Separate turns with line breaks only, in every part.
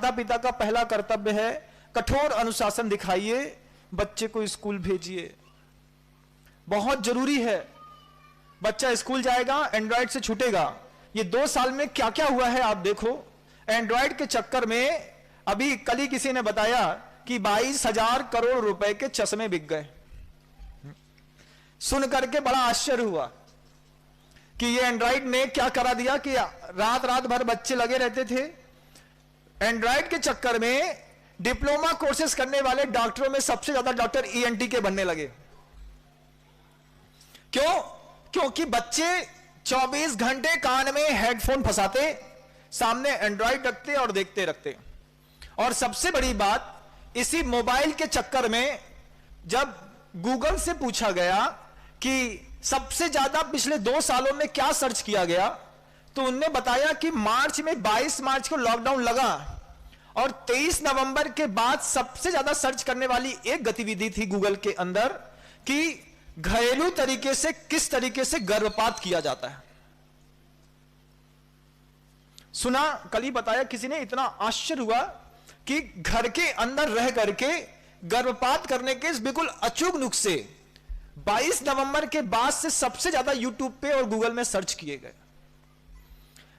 माता पिता का पहला कर्तव्य है, कठोर अनुशासन दिखाइए, बच्चे को स्कूल भेजिए। बहुत जरूरी है। बच्चा स्कूल जाएगा, एंड्रॉयड से छूटेगा। ये 2 साल में क्या क्या हुआ है आप देखो। एंड्रॉयड के चक्कर में अभी कल ही किसी ने बताया कि 22,000 करोड़ रुपए के चश्मे बिक गए। सुन करके बड़ा आश्चर्य हुआ कि ये एंड्रॉयड ने क्या करा दिया कि रात रात भर बच्चे लगे रहते थे। एंड्रॉयड के चक्कर में डिप्लोमा कोर्सेज करने वाले डॉक्टरों में सबसे ज्यादा डॉक्टर ईएनटी के बनने लगे। क्यों? क्योंकि बच्चे 24 घंटे कान में हेडफोन फंसाते, सामने एंड्रॉयड रखते और देखते रखते। और सबसे बड़ी बात, इसी मोबाइल के चक्कर में जब गूगल से पूछा गया कि सबसे ज्यादा पिछले 2 सालों में क्या सर्च किया गया, तो उनने बताया कि मार्च में 22 मार्च को लॉकडाउन लगा और 23 नवंबर के बाद सबसे ज्यादा सर्च करने वाली एक गतिविधि थी गूगल के अंदर कि घरेलू तरीके से किस तरीके से गर्भपात किया जाता है। सुना, कल ही बताया किसी ने, इतना आश्चर्य हुआ कि घर के अंदर रह करके गर्भपात करने के बिल्कुल अचूक नुस्खे 22 नवंबर के बाद से सबसे ज्यादा यूट्यूब पे और गूगल में सर्च किए गए।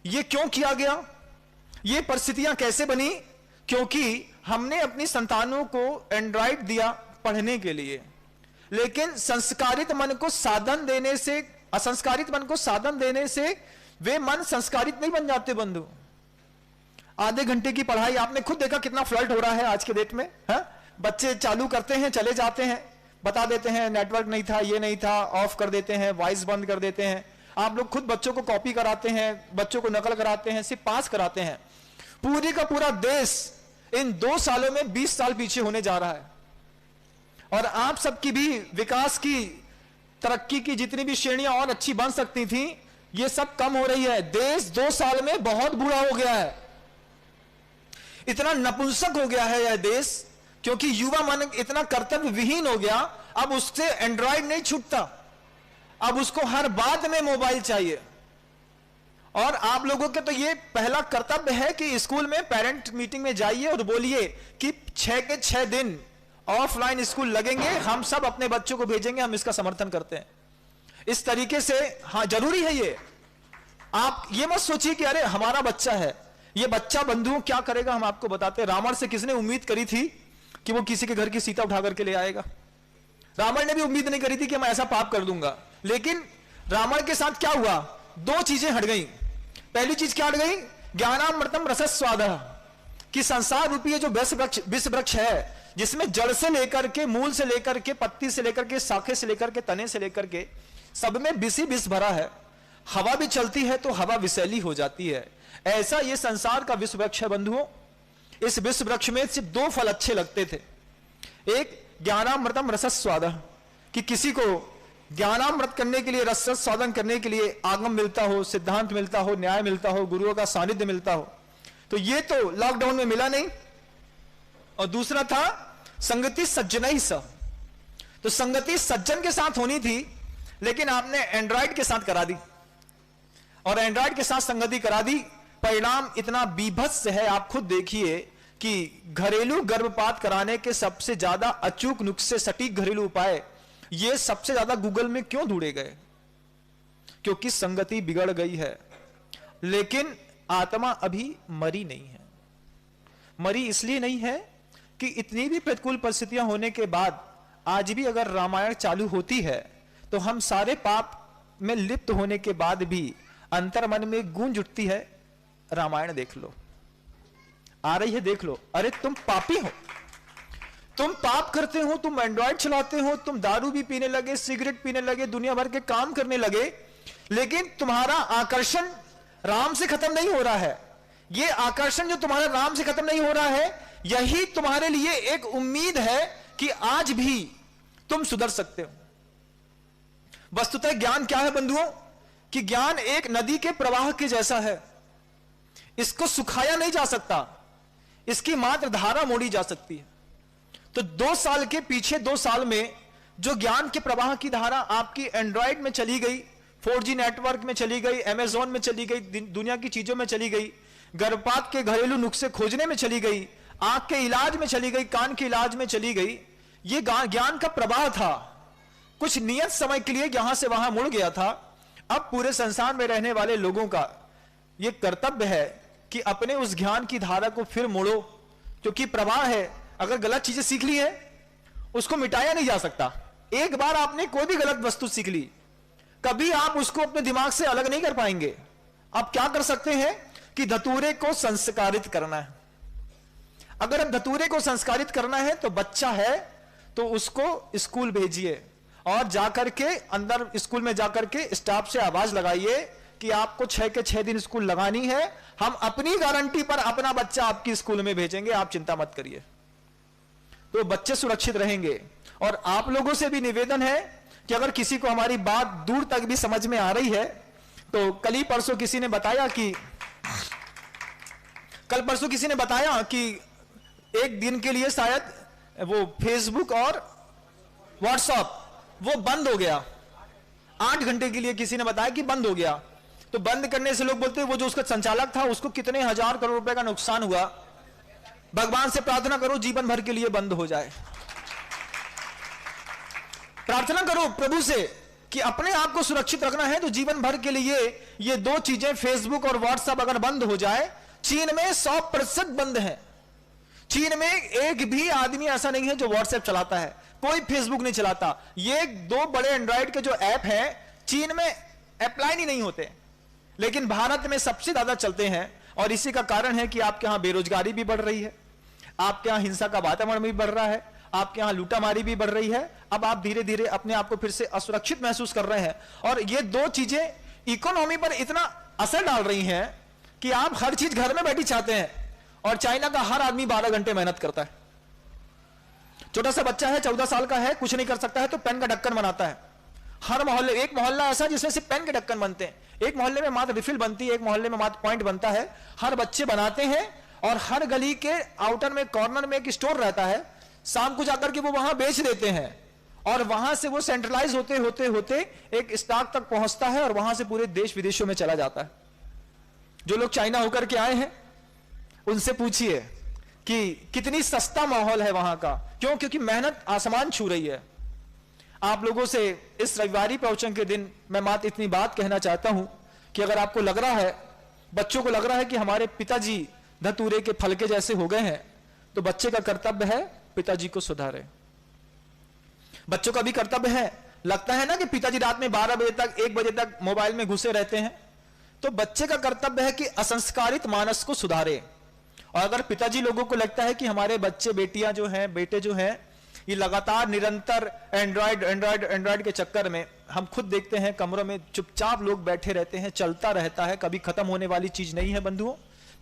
यह क्यों किया गया? ये परिस्थितियां कैसे बनी? क्योंकि हमने अपनी संतानों को एंड्रॉयड दिया पढ़ने के लिए, लेकिन संस्कारित मन को साधन देने से, असंस्कारित मन को साधन देने से वे मन संस्कारित नहीं बन जाते बंधु। आधे घंटे की पढ़ाई, आपने खुद देखा कितना फ्लर्ट हो रहा है आज के डेट में, है? बच्चे चालू करते हैं, चले जाते हैं, बता देते हैं नेटवर्क नहीं था, ये नहीं था, ऑफ कर देते हैं, वॉइस बंद कर देते हैं। आप लोग खुद बच्चों को कॉपी कराते हैं, बच्चों को नकल कराते हैं, सिर्फ पास कराते हैं। पूरी का पूरा देश इन 2 सालों में 20 साल पीछे होने जा रहा है। और आप सबकी भी विकास की, तरक्की की जितनी भी श्रेणियां और अच्छी बन सकती थी, ये सब कम हो रही है। देश 2 साल में बहुत बुरा हो गया है, इतना नपुंसक हो गया है यह देश, क्योंकि युवा मन इतना कर्तव्य विहीन हो गया। अब उससे एंड्रॉयड नहीं छूटता, अब उसको हर बात में मोबाइल चाहिए। और आप लोगों के तो ये पहला कर्तव्य है कि स्कूल में पेरेंट मीटिंग में जाइए और बोलिए कि 6 के 6 दिन ऑफलाइन स्कूल लगेंगे, हम सब अपने बच्चों को भेजेंगे, हम इसका समर्थन करते हैं। इस तरीके से, हाँ जरूरी है ये। आप ये मत सोचिए कि अरे हमारा बच्चा है, ये बच्चा बंधुओं क्या करेगा, हम आपको बताते हैं। रावण से किसने उम्मीद करी थी कि वो किसी के घर की सीता उठा करके ले आएगा? रावण ने भी उम्मीद नहीं करी थी कि मैं ऐसा पाप कर दूंगा। लेकिन रावण के साथ क्या हुआ? 2 चीजें हट गई। पहली चीज क्या हट गई? ज्ञानामृतम रसस्वादः, कि संसार रूपी जो विष वृक्ष है, जिसमें जड़ से लेकर के, मूल से लेकर के, पत्ती से लेकर के, शाखे से लेकर के, तने से लेकर के, सब में विष ही विष भरा है। हवा भी चलती है तो हवा विषैली हो जाती है। ऐसा ये संसार का विष वृक्ष है बंधुओं। इस विष वृक्ष में सिर्फ 2 फल अच्छे लगते थे। एक ज्ञानामृतम रसस्वादः, कि किसी को ज्ञानामृत करने के लिए, रस स्वादन करने के लिए आगम मिलता हो, सिद्धांत मिलता हो, न्याय मिलता हो, गुरुओं का सानिध्य मिलता हो। तो ये तो लॉकडाउन में मिला नहीं। और दूसरा था संगति सज्जन सह, तो संगति सज्जन के साथ होनी थी, लेकिन आपने एंड्रॉयड के साथ करा दी और एंड्रॉयड के साथ संगति करा दी। परिणाम इतना बीभत्स है, आप खुद देखिए कि घरेलू गर्भपात कराने के सबसे ज्यादा अचूक नुस्खे, सटीक घरेलू उपाय, ये सबसे ज्यादा गूगल में क्यों ढूंढे गए? क्योंकि संगति बिगड़ गई है। लेकिन आत्मा अभी मरी नहीं है। मरी इसलिए नहीं है कि इतनी भी प्रतिकूल परिस्थितियां होने के बाद आज भी अगर रामायण चालू होती है तो हम सारे पाप में लिप्त होने के बाद भी अंतर मन में गूंज उठती है, रामायण देख लो, आ रही है, देख लो। अरे तुम पापी हो, तुम पाप करते हो, तुम एंड्रॉयड चलाते हो, तुम दारू भी पीने लगे, सिगरेट पीने लगे, दुनिया भर के काम करने लगे, लेकिन तुम्हारा आकर्षण राम से खत्म नहीं हो रहा है। ये आकर्षण जो तुम्हारा राम से खत्म नहीं हो रहा है, यही तुम्हारे लिए एक उम्मीद है कि आज भी तुम सुधर सकते हो। वस्तुतः ज्ञान क्या है बंधुओं? कि ज्ञान एक नदी के प्रवाह के जैसा है। इसको सुखाया नहीं जा सकता, इसकी मात्र धारा मोड़ी जा सकती है। तो 2 साल के पीछे 2 साल में जो ज्ञान के प्रवाह की धारा आपकी एंड्रॉयड में चली गई, 4G नेटवर्क में चली गई, अमेज़न में चली गई, दुनिया की चीजों में चली गई, गर्भपात के घरेलू नुस्खे खोजने में चली गई, आंख के इलाज में चली गई, कान के इलाज में चली गई। ये ज्ञान का प्रवाह था, कुछ नियत समय के लिए यहां से वहां मुड़ गया था। अब पूरे संसार में रहने वाले लोगों का यह कर्तव्य है कि अपने उस ज्ञान की धारा को फिर मोड़ो, क्योंकि प्रवाह है। अगर गलत चीजें सीख ली है उसको मिटाया नहीं जा सकता। एक बार आपने कोई भी गलत वस्तु सीख ली, कभी आप उसको अपने दिमाग से अलग नहीं कर पाएंगे। आप क्या कर सकते हैं कि धतूरे को संस्कारित करना है। अगर अब धतूरे को संस्कारित करना है तो बच्चा है तो उसको स्कूल भेजिए और जाकर के अंदर स्कूल में जाकर के स्टाफ से आवाज लगाइए कि आपको 6 के 6 दिन स्कूल लगानी है, हम अपनी गारंटी पर अपना बच्चा आपकी स्कूल में भेजेंगे, आप चिंता मत करिए। तो बच्चे सुरक्षित रहेंगे। और आप लोगों से भी निवेदन है कि अगर किसी को हमारी बात दूर तक भी समझ में आ रही है तो कल परसों किसी ने बताया कि एक दिन के लिए शायद वो फेसबुक और व्हाट्सएप वो बंद हो गया। 8 घंटे के लिए किसी ने बताया कि बंद हो गया। तो बंद करने से लोग बोलते हैं वो जो उसका संचालक था उसको कितने हजार करोड़ रुपए का नुकसान हुआ। भगवान से प्रार्थना करो जीवन भर के लिए बंद हो जाए। प्रार्थना करो प्रभु से कि अपने आप को सुरक्षित रखना है तो जीवन भर के लिए ये 2 चीजें फेसबुक और व्हाट्सएप अगर बंद हो जाए। चीन में 100% बंद है। चीन में एक भी आदमी ऐसा नहीं है जो व्हाट्सएप चलाता है, कोई फेसबुक नहीं चलाता। ये 2 बड़े एंड्रॉइड के जो ऐप हैं चीन में अप्लाई ही नहीं होते, लेकिन भारत में सबसे ज्यादा चलते हैं। और इसी का कारण है कि आपके यहां बेरोजगारी भी बढ़ रही है, आपके यहां हिंसा का वातावरण भी बढ़ रहा है, आपके यहां लूटामारी भी बढ़ रही है। अब आप धीरे धीरे अपने आप को फिर से असुरक्षित महसूस कर रहे हैं। और ये 2 चीजें इकोनॉमी पर इतना असर डाल रही हैं कि आप हर चीज घर में बैठी चाहते हैं। और चाइना का हर आदमी 12 घंटे मेहनत करता है। छोटा सा बच्चा है 14 साल का है, कुछ नहीं कर सकता है तो पेन का ढक्कन बनाता है। हर मोहल्ले, एक मोहल्ला ऐसा जिसमें से पेन के ढक्कन बनते हैं, एक मोहल्ले में मात्र रिफिल बनती है, एक मोहल्ले में मात्र पॉइंट बनता है। हर बच्चे बनाते हैं और हर गली के आउटर में कॉर्नर में एक स्टोर रहता है, शाम को जाकर के वो वहां बेच देते हैं और वहां से वो सेंट्रलाइज होते होते होते एक स्टॉक तक पहुंचता है और वहां से पूरे देश विदेशों में चला जाता है। जो लोग चाइना होकर के आए हैं उनसे पूछिए कि कितनी सस्ता माहौल है वहां का। क्यों? क्योंकि मेहनत आसमान छू रही है। आप लोगों से इस रविवारी प्रवचन के दिन मैं मात्र इतनी बात कहना चाहता हूं कि अगर आपको लग रहा है, बच्चों को लग रहा है कि हमारे पिताजी धतूरे के फल के जैसे हो गए हैं, तो बच्चे का कर्तव्य है पिताजी को सुधारे। बच्चों का भी कर्तव्य है, लगता है ना कि पिताजी रात में 12 बजे तक 1 बजे तक मोबाइल में घुसे रहते हैं, तो बच्चे का कर्तव्य है कि असंस्कारित मानस को सुधारे। और अगर पिताजी लोगों को लगता है कि हमारे बच्चे बेटियां जो हैं, बेटे जो हैं, ये लगातार निरंतर एंड्रॉइड के चक्कर में, हम खुद देखते हैं कमरों में चुपचाप लोग बैठे रहते हैं, चलता रहता है, कभी खत्म होने वाली चीज नहीं है बंधुओं।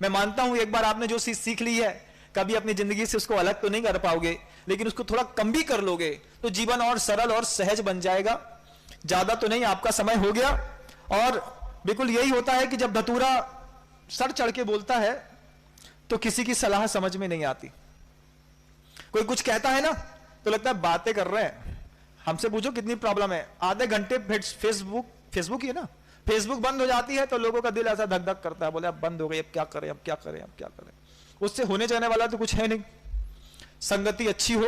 मैं मानता हूं एक बार आपने जो चीज सीख ली है कभी अपनी जिंदगी से उसको अलग तो नहीं कर पाओगे, लेकिन उसको थोड़ा कम भी कर लोगे तो जीवन और सरल और सहज बन जाएगा। ज्यादा तो नहीं, आपका समय हो गया। और बिल्कुल यही होता है कि जब धतूरा सर चढ़ के बोलता है तो किसी की सलाह समझ में नहीं आती। कोई कुछ कहता है ना तो लगता है बातें कर रहे हैं। हमसे पूछो कितनी प्रॉब्लम है, आधे घंटे फेसबुक ही है ना, फेसबुक बंद हो जाती है तो लोगों का दिल ऐसा धक धक करता है, बोले अब बंद हो गई, अब क्या करें, अब क्या करें, अब क्या करें। उससे होने जाने वाला तो कुछ है नहीं। संगति अच्छी हो